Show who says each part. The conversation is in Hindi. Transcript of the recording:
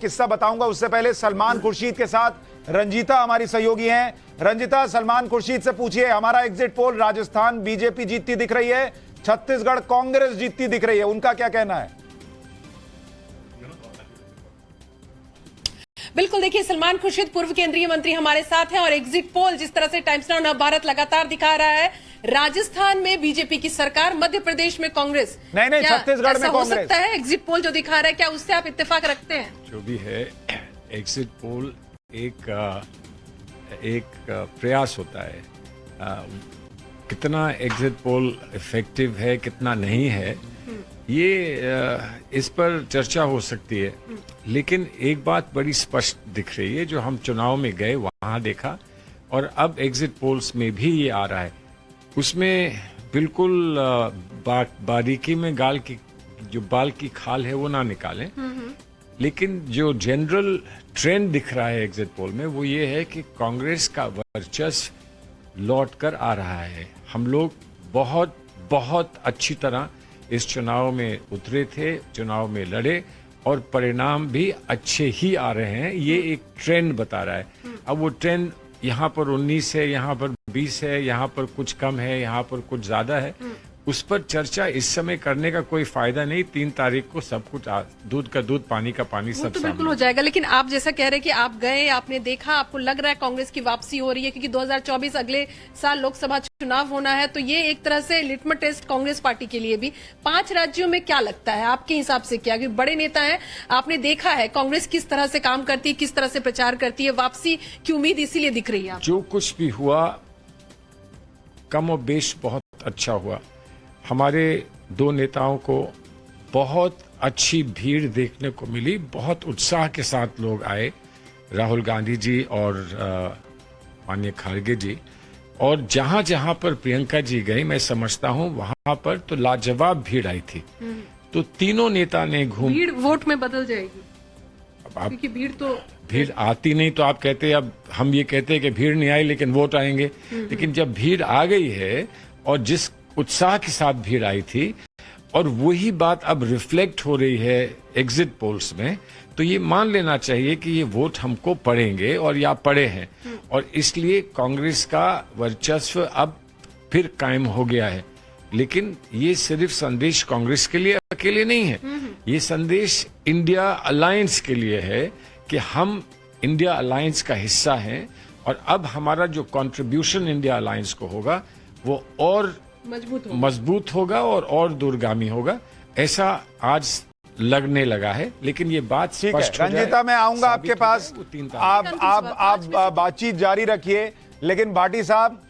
Speaker 1: किस्सा बताऊंगा उससे पहले सलमान खुर्शीद के साथ रंजीता हमारी सहयोगी हैं। रंजीता, सलमान खुर्शीद से पूछिए, हमारा एग्जिट पोल राजस्थान बीजेपी जीतती दिख रही है, छत्तीसगढ़ कांग्रेस जीतती दिख रही है, उनका क्या कहना है?
Speaker 2: बिल्कुल, देखिए सलमान खुर्शीद पूर्व केंद्रीय मंत्री हमारे साथ हैं और एग्जिट पोल जिस तरह से टाइम्स नाउ नवभारत लगातार दिखा रहा है, राजस्थान में बीजेपी की सरकार, मध्य प्रदेश में कांग्रेस,
Speaker 1: नहीं छत्तीसगढ़ में
Speaker 2: हो सकता है एग्जिट पोल जो दिखा रहा है, क्या उससे आप इत्तेफाक रखते हैं?
Speaker 3: जो भी है, एग्जिट पोल एक प्रयास होता है। कितना एग्जिट पोल इफेक्टिव है, कितना नहीं है, ये इस पर चर्चा हो सकती है। लेकिन एक बात बड़ी स्पष्ट दिख रही है, जो हम चुनाव में गए वहां देखा और अब एग्जिट पोल्स में भी ये आ रहा है। उसमें बिल्कुल बारीकी में जो बाल की खाल है वो ना निकालें, लेकिन जो जनरल ट्रेंड दिख रहा है एग्जिट पोल में वो ये है कि कांग्रेस का वर्चस्व लौट कर आ रहा है। हम लोग बहुत बहुत अच्छी तरह इस चुनाव में उतरे थे, चुनाव में लड़े और परिणाम भी अच्छे ही आ रहे हैं। ये एक ट्रेंड बता रहा है। अब वो ट्रेंड यहाँ पर 19 है, यहाँ पर 20 है, यहाँ पर कुछ कम है, यहाँ पर कुछ ज्यादा है, उस पर चर्चा इस समय करने का कोई फायदा नहीं। 3 तारीख को सब कुछ दूध का दूध, पानी का पानी सब
Speaker 2: तो बिल्कुल हो जाएगा। लेकिन आप जैसा कह रहे हैं कि आप गए, आपने देखा, आपको लग रहा है कांग्रेस की वापसी हो रही है, क्योंकि 2024 अगले साल लोकसभा चुनाव होना है, तो ये एक तरह से लिटमस टेस्ट कांग्रेस पार्टी के लिए भी। 5 राज्यों में क्या लगता है आपके हिसाब से, क्या क्योंकि बड़े नेता हैं, आपने देखा है कांग्रेस किस तरह से काम करती है, किस तरह से प्रचार करती है, वापसी की उम्मीद इसीलिए दिख रही है?
Speaker 3: जो कुछ भी हुआ कम और बेश बहुत अच्छा हुआ। हमारे 2 नेताओं को बहुत अच्छी भीड़ देखने को मिली, बहुत उत्साह के साथ लोग आए, राहुल गांधी जी और माननीय खड़गे जी। और जहां जहां पर प्रियंका जी गई, मैं समझता हूं वहां पर तो लाजवाब भीड़ आई थी। तो तीनों नेता ने
Speaker 2: भीड़ वोट में बदल जाएगी, क्योंकि भीड़
Speaker 3: आती नहीं तो आप कहते, अब हम ये कहते हैं कि भीड़ नहीं आई लेकिन वोट आएंगे। लेकिन जब भीड़ आ गई है और जिस उत्साह के साथ भीड़ आई थी, और वही बात अब रिफ्लेक्ट हो रही है एग्जिट पोल्स में, तो ये मान लेना चाहिए कि ये वोट हमको पड़ेंगे और या पड़े हैं। और इसलिए कांग्रेस का वर्चस्व अब फिर कायम हो गया है। लेकिन ये सिर्फ संदेश कांग्रेस के लिए अकेले नहीं है, ये संदेश इंडिया अलायंस के लिए है कि हम इंडिया अलायंस का हिस्सा हैं और अब हमारा जो कंट्रीब्यूशन इंडिया अलायंस को होगा वो और मजबूत होगा और दूरगामी होगा, ऐसा आज लगने लगा है। लेकिन ये बात स्पष्ट हो जाए।
Speaker 1: रंजीता, मैं आऊंगा आपके पास, आप बातचीत जारी रखिए। लेकिन भाटी साहब,